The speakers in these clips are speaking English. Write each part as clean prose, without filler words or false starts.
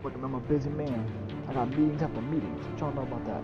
Look, I'm a busy man. I got meetings after meetings. What y'all know about that?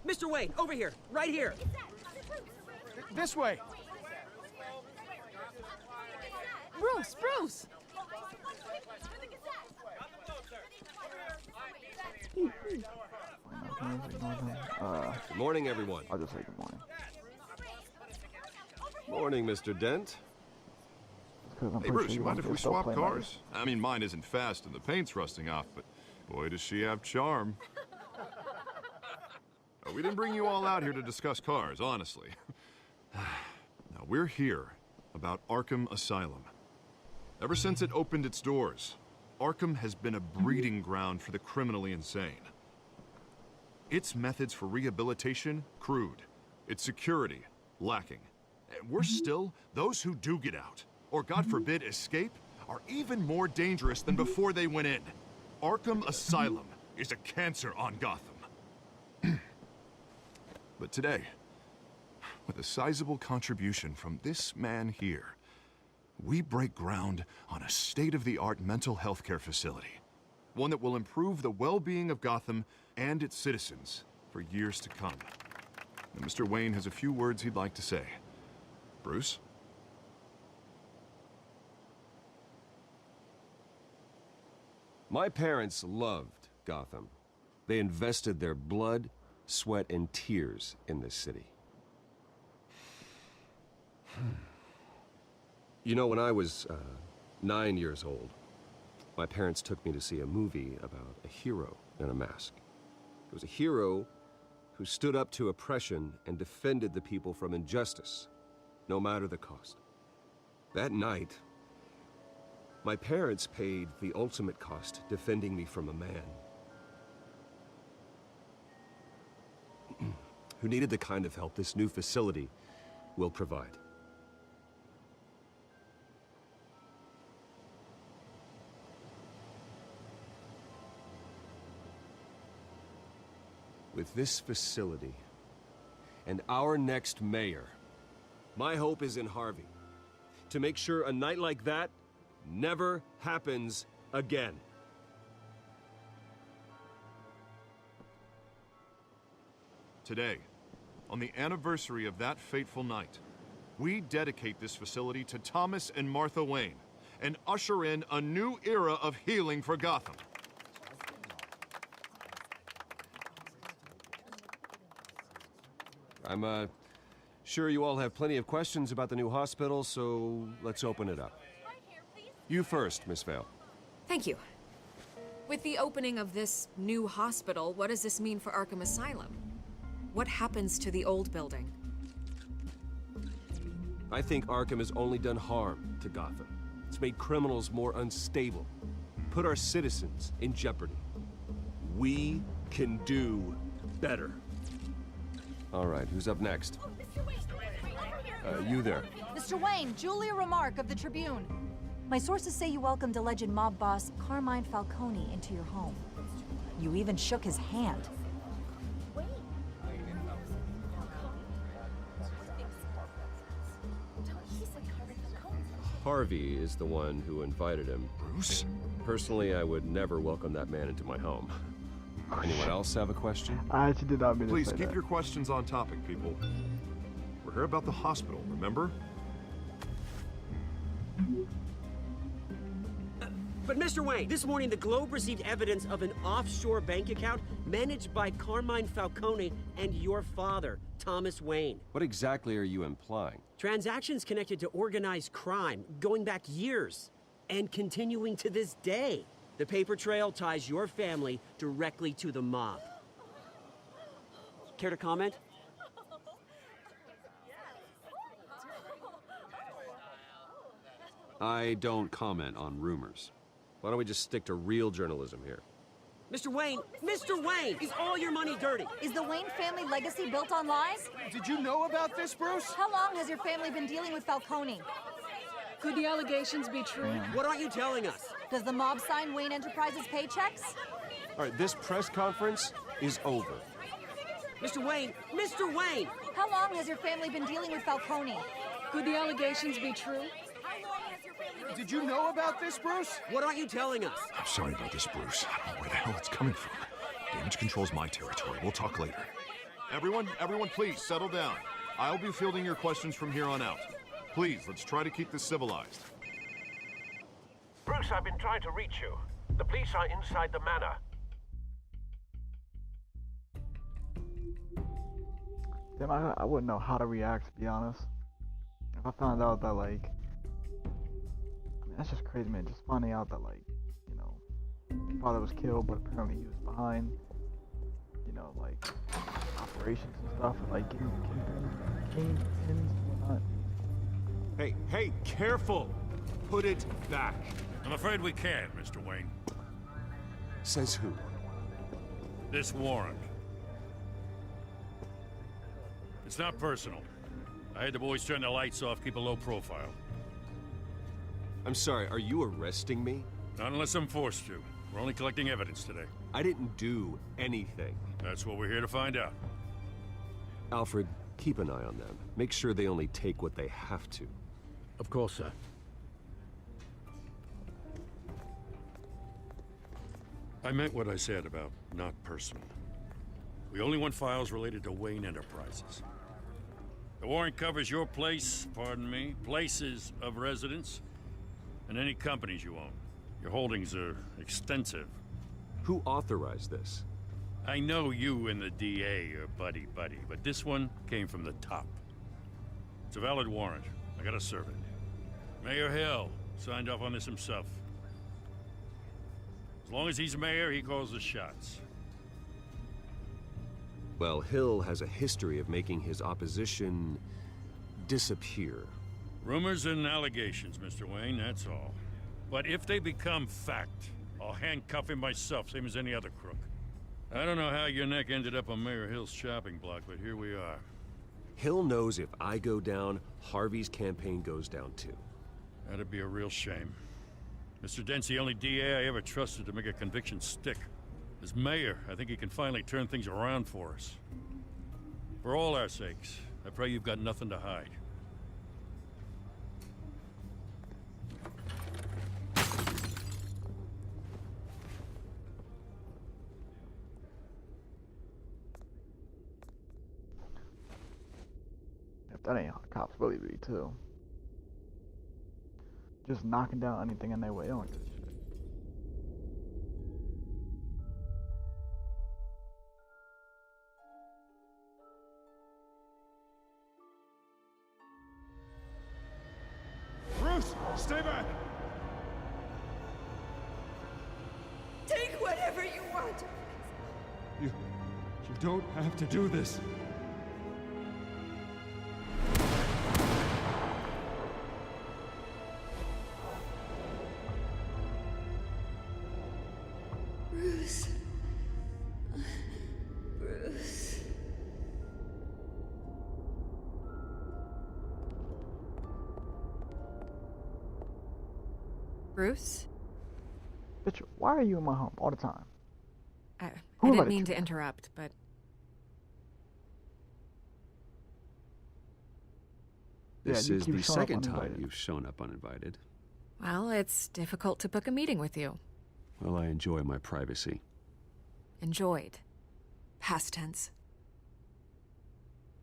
Mr. Wayne, over here, right here. This way. Bruce! Good morning, everyone. I'll just say good morning. Morning, Mr. Dent. Hey, Bruce, you mind if we swap cars? I mean, mine isn't fast and the paint's rusting off, but boy, does she have charm. We didn't bring you all out here to discuss cars, honestly. Now, we're here about Arkham Asylum. Ever since it opened its doors, Arkham has been a breeding ground for the criminally insane. Its methods for rehabilitation, crude. Its security, lacking. And worse still, those who do get out, or God forbid escape, are even more dangerous than before they went in. Arkham Asylum is a cancer on Gotham. But today, with a sizable contribution from this man here, we break ground on a state-of-the-art mental health care facility. One that will improve the well-being of Gotham and its citizens for years to come. And Mr. Wayne has a few words he'd like to say. Bruce? My parents loved Gotham. They invested their blood, sweat, and tears in this city. You know, when I was 9 years old, my parents took me to see a movie about a hero in a mask. It was a hero who stood up to oppression and defended the people from injustice, no matter the cost. That night, my parents paid the ultimate cost defending me from a man who needed the kind of help this new facility will provide. With this facility and our next mayor, my hope is in Harvey, to make sure a night like that never happens again. Today, on the anniversary of that fateful night, we dedicate this facility to Thomas and Martha Wayne and usher in a new era of healing for Gotham. I'm sure you all have plenty of questions about the new hospital, so let's open it up. You first, Miss Vale. Thank you. With the opening of this new hospital, what does this mean for Arkham Asylum? What happens to the old building? I think Arkham has only done harm to Gotham. It's made criminals more unstable, put our citizens in jeopardy. We can do better. All right, who's up next? You there. Mr. Wayne, Julia Remark of the Tribune. My sources say you welcomed alleged mob boss Carmine Falcone into your home. You even shook his hand. Harvey is the one who invited him. Bruce? Personally, I would never welcome that man into my home. Anyone else have a question? I actually did not mean to Please say keep that. your questions on topic, people. We're here about the hospital, remember? But Mr. Wayne, this morning the Globe received evidence of an offshore bank account managed by Carmine Falcone and your father, Thomas Wayne. What exactly are you implying? Transactions connected to organized crime going back years and continuing to this day. The paper trail ties your family directly to the mob. Care to comment? I don't comment on rumors. Why don't we just stick to real journalism here? Mr. Wayne! Mr. Wayne! Is all your money dirty? Is the Wayne family legacy built on lies? Did you know about this, Bruce? How long has your family been dealing with Falcone? Could the allegations be true? What aren't you telling us? Does the mob sign Wayne Enterprises paychecks? All right, this press conference is over. Mr. Wayne! Mr. Wayne! How long has your family been dealing with Falcone? Could the allegations be true? Did you know about this, Bruce? What aren't you telling us? I'm sorry about this, Bruce. I don't know where the hell it's coming from. Damage control's my territory. We'll talk later. Everyone, please settle down. I'll be fielding your questions from here on out. Please, let's try to keep this civilized. Bruce, I've been trying to reach you. The police are inside the manor. Damn, I wouldn't know how to react, to be honest. If I found out that, like... I mean, that's just crazy, man. Just finding out that, like, you know, his father was killed, but apparently he was behind, you know, like, operations and stuff, and, like, getting kingpins and whatnot. Hey, careful! Put it back. I'm afraid we can't, Mr. Wayne. Says who? This warrant. It's not personal. I had the boys turn the lights off, keep a low profile. I'm sorry, are you arresting me? Not unless I'm forced to. We're only collecting evidence today. I didn't do anything. That's what we're here to find out. Alfred, keep an eye on them. Make sure they only take what they have to. Of course, sir. I meant what I said about not personal. We only want files related to Wayne Enterprises. The warrant covers your place, pardon me, places of residence, and any companies you own. Your holdings are extensive. Who authorized this? I know you and the DA are buddy-buddy, but this one came from the top. It's a valid warrant. I gotta serve it. Mayor Hill signed off on this himself. As long as he's mayor, he calls the shots. Well, Hill has a history of making his opposition disappear. Rumors and allegations, Mr. Wayne, that's all. But if they become fact, I'll handcuff him myself, same as any other crook. I don't know how your neck ended up on Mayor Hill's chopping block, but here we are. Hill knows if I go down, Harvey's campaign goes down too. That'd be a real shame. Mr. Dent's the only DA I ever trusted to make a conviction stick. As mayor, I think he can finally turn things around for us. For all our sakes, I pray you've got nothing to hide. If that ain't how the cops really be, too. Just knocking down anything in their way. They don't give a shit. Bruce, stay back! Take whatever you want. You don't have to do this. Bruce. Bruce. Bruce? Bitch, why are you in my home all the time? I Who didn't let mean you to in? interrupt, but This you is keep the showing up second time uninvited. you've shown up uninvited. well, it's difficult to book a meeting with you. Well, I enjoy my privacy. Enjoyed. Past tense.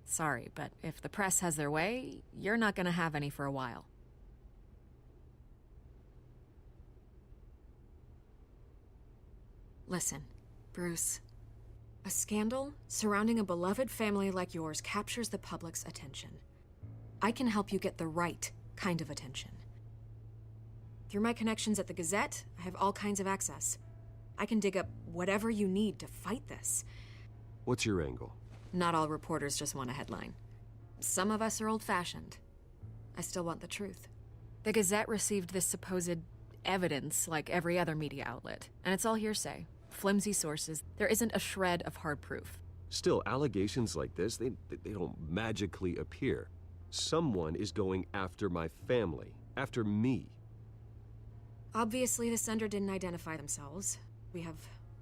Sorry, but if the press has their way, you're not gonna have any for a while. Listen, Bruce. A scandal surrounding a beloved family like yours captures the public's attention. I can help you get the right kind of attention. Through my connections at the Gazette, I have all kinds of access. I can dig up whatever you need to fight this. What's your angle? Not all reporters just want a headline. Some of us are old-fashioned. I still want the truth. The Gazette received this supposed evidence like every other media outlet, and it's all hearsay. flimsy sources, there isn't a shred of hard proof. Still, allegations like this, they don't magically appear. Someone is going after my family, after me. Obviously, the sender didn't identify themselves. We have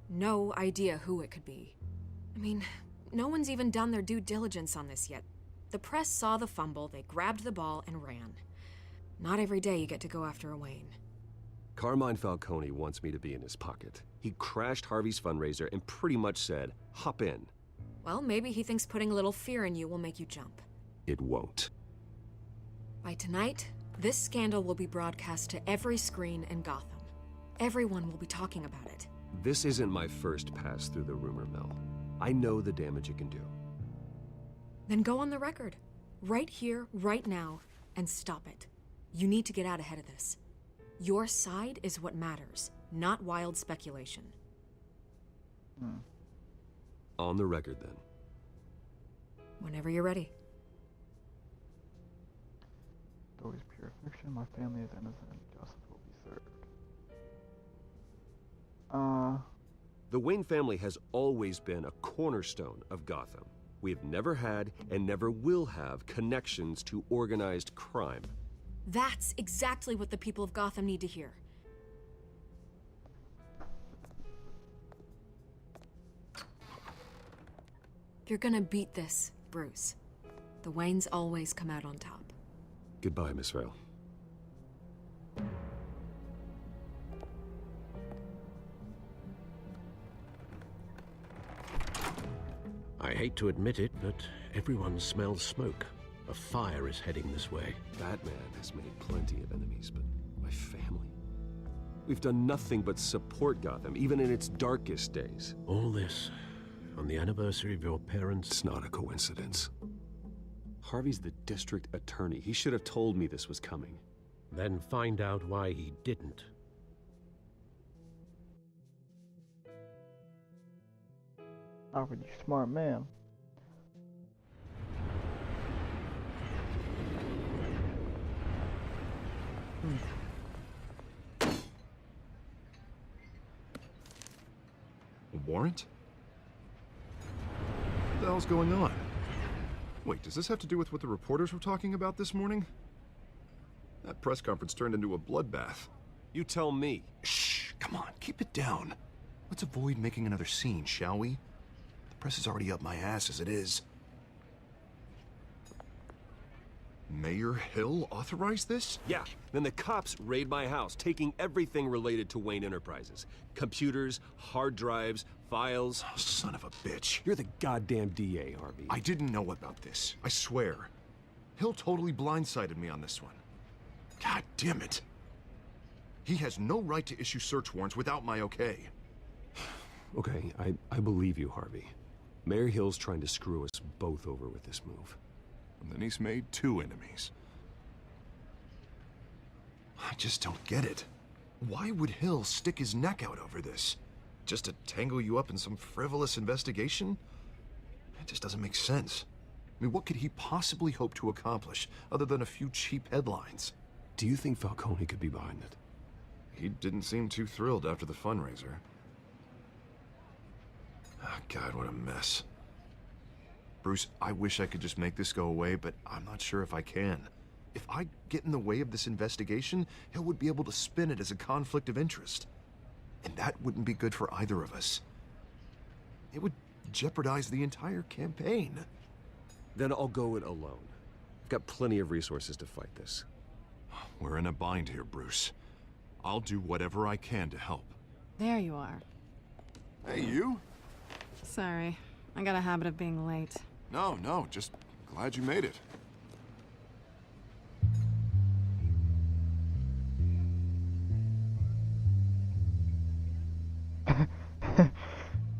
no idea who it could be. I mean, no one's even done their due diligence on this yet. The press saw the fumble, they grabbed the ball and ran. Not every day you get to go after a Wayne. Carmine Falcone wants me to be in his pocket. He crashed Harvey's fundraiser and pretty much said, hop in. Well, maybe he thinks putting a little fear in you will make you jump. It won't. By tonight, this scandal will be broadcast to every screen in Gotham. Everyone will be talking about it. This isn't my first pass through the rumor mill. I know the damage it can do. Then go on the record. Right here, right now, and stop it. You need to get out ahead of this. Your side is what matters, not wild speculation. On the record, then. Whenever you're ready. Though it's pure fiction, my family is innocent. Justice will be served. The Wayne family has always been a cornerstone of Gotham. We have never had and never will have connections to organized crime. That's exactly what the people of Gotham need to hear. You're gonna beat this, Bruce. The Waynes always come out on top. Goodbye, Miss Vale. I hate to admit it, but everyone smells smoke. A fire is heading this way. Batman has made plenty of enemies, but my family? We've done nothing but support Gotham, even in its darkest days. All this on the anniversary of your parents'... It's not a coincidence. Harvey's the district attorney. He should have told me this was coming. Then find out why he didn't. Alfred, you smart man. A warrant? What the hell's going on? Wait, does this have to do with what the reporters were talking about this morning? That press conference turned into a bloodbath. You tell me. Shh, come on, keep it down. Let's avoid making another scene, shall we? The press is already up my ass as it is. Mayor Hill authorized this? Yeah, then the cops raid my house, taking everything related to Wayne Enterprises. Computers, hard drives, files. Oh, son of a bitch. You're the goddamn DA, Harvey. I didn't know about this, I swear. Hill totally blindsided me on this one. God damn it. He has no right to issue search warrants without my okay. Okay, I believe you, Harvey. Mayor Hill's trying to screw us both over with this move. And then he's made two enemies. I just don't get it. Why would Hill stick his neck out over this? Just to tangle you up in some frivolous investigation? It just doesn't make sense. I mean, what could he possibly hope to accomplish other than a few cheap headlines? Do you think Falcone could be behind it? He didn't seem too thrilled after the fundraiser. Oh, God, what a mess. Bruce, I wish I could just make this go away, but I'm not sure if I can. If I get in the way of this investigation, Hill would be able to spin it as a conflict of interest. And that wouldn't be good for either of us. It would jeopardize the entire campaign. Then I'll go it alone. I've got plenty of resources to fight this. We're in a bind here, Bruce. I'll do whatever I can to help. There you are. Hey, you? Sorry. I got a habit of being late. No, just glad you made it.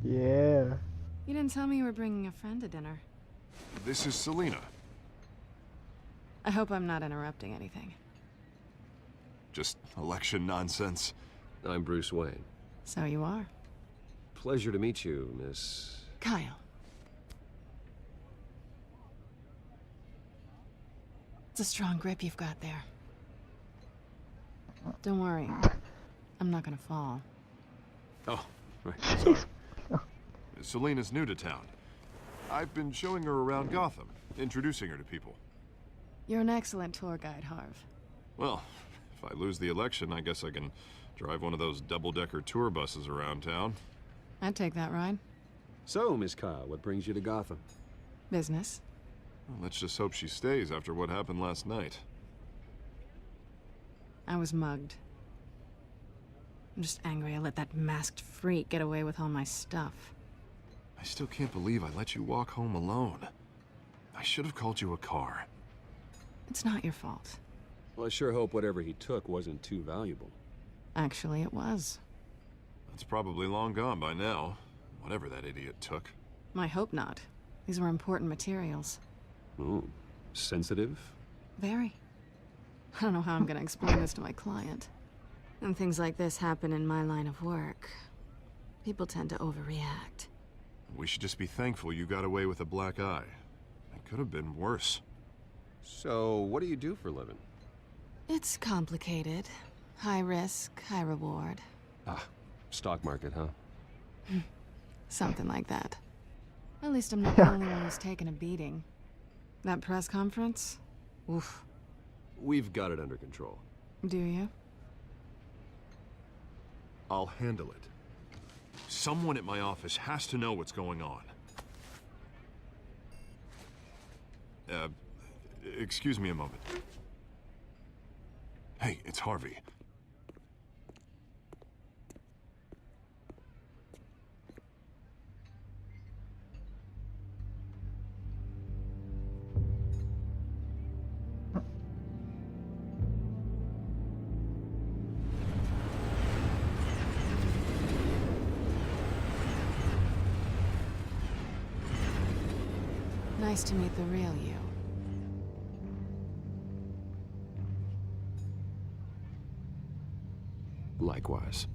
Yeah. You didn't tell me you were bringing a friend to dinner. This is Selena. I hope I'm not interrupting anything. Just election nonsense. I'm Bruce Wayne. So you are. Pleasure to meet you, Miss... Kyle. It's a strong grip you've got there. Don't worry. I'm not gonna fall. Oh, Right. Sorry. Selena's new to town. I've been showing her around Gotham, introducing her to people. You're an excellent tour guide, Harv. Well, if I lose the election, I guess I can drive one of those double-decker tour buses around town. I'd take that ride. So, Miss Kyle, what brings you to Gotham? Business. Well, let's just hope she stays after what happened last night. I was mugged. I'm just angry I let that masked freak get away with all my stuff. I still can't believe I let you walk home alone. I should have called you a car. It's not your fault. Well, I sure hope whatever he took wasn't too valuable. Actually, it was. That's probably long gone by now, whatever that idiot took. I hope not. These were important materials. Ooh, sensitive? Very. I don't know how I'm gonna explain this to my client. When things like this happen in my line of work, people tend to overreact. We should just be thankful you got away with a black eye. It could have been worse. So, what do you do for a living? It's complicated. High risk, high reward. Ah, stock market, huh? Something like that. At least I'm not the only one who's taken a beating. That press conference? Oof. We've got it under control. Do you? I'll handle it. Someone at my office has to know what's going on. Excuse me a moment. Hey, it's Harvey. Nice to meet the real you. Likewise.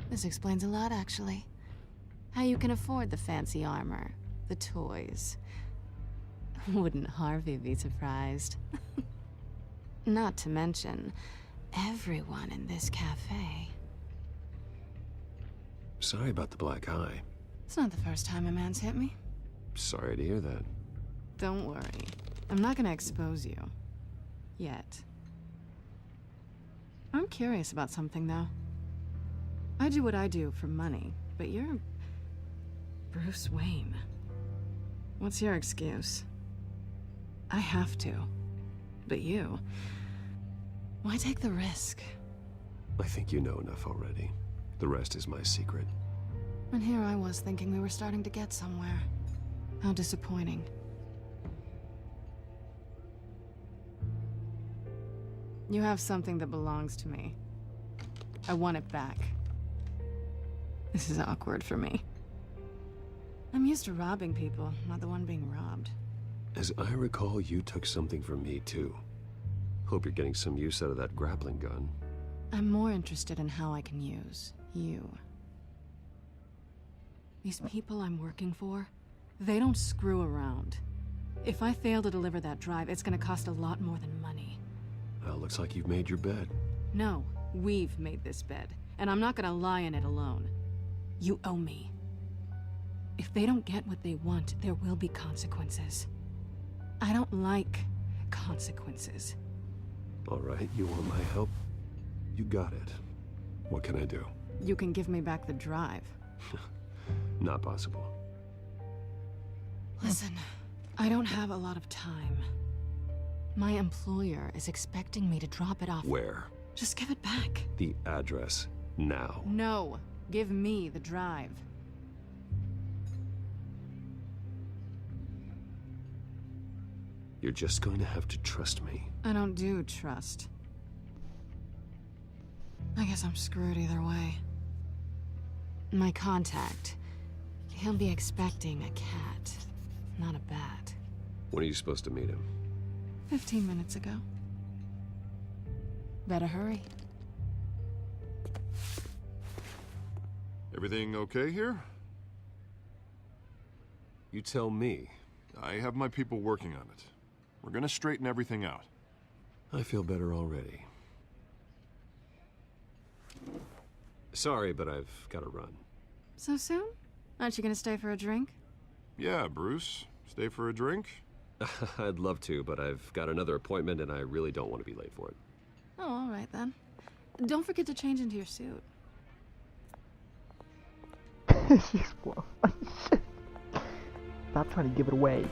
This explains a lot, actually. How you can afford the fancy armor, the toys. Wouldn't Harvey be surprised? Not to mention, everyone in this cafe. Sorry about the black eye. It's not the first time a man's hit me. Sorry to hear that. Don't worry. I'm not gonna expose you. Yet. I'm curious about something, though. I do what I do for money, but you're Bruce Wayne. What's your excuse? I have to. But you... why take the risk? I think you know enough already. The rest is my secret. And here I was thinking we were starting to get somewhere. How disappointing. You have something that belongs to me. I want it back. This is awkward for me. I'm used to robbing people, not the one being robbed. As I recall, you took something from me, too. Hope you're getting some use out of that grappling gun. I'm more interested in how I can use you. These people I'm working for, they don't screw around. If I fail to deliver that drive, it's gonna cost a lot more than money. Well, looks like you've made your bed. No, we've made this bed, and I'm not gonna lie in it alone. You owe me. If they don't get what they want, there will be consequences. I don't like consequences. All right, you want my help? You got it. What can I do? You can give me back the drive. Not possible. Listen, I don't have a lot of time. My employer is expecting me to drop it off. Where? Just give it back. The address, now. No, give me the drive. You're just going to have to trust me. I don't do trust. I guess I'm screwed either way. My contact, he'll be expecting a cat, not a bat. When are you supposed to meet him? 15 minutes ago. Better hurry. Everything okay here? You tell me. I have my people working on it. We're gonna straighten everything out. I feel better already. Sorry, but I've got to run. So soon? Aren't you gonna stay for a drink? Yeah, Bruce. Stay for a drink? I'd love to, but I've got another appointment and I really don't want to be late for it. Oh, all right then. Don't forget to change into your suit. She's well. Stop trying to give it away.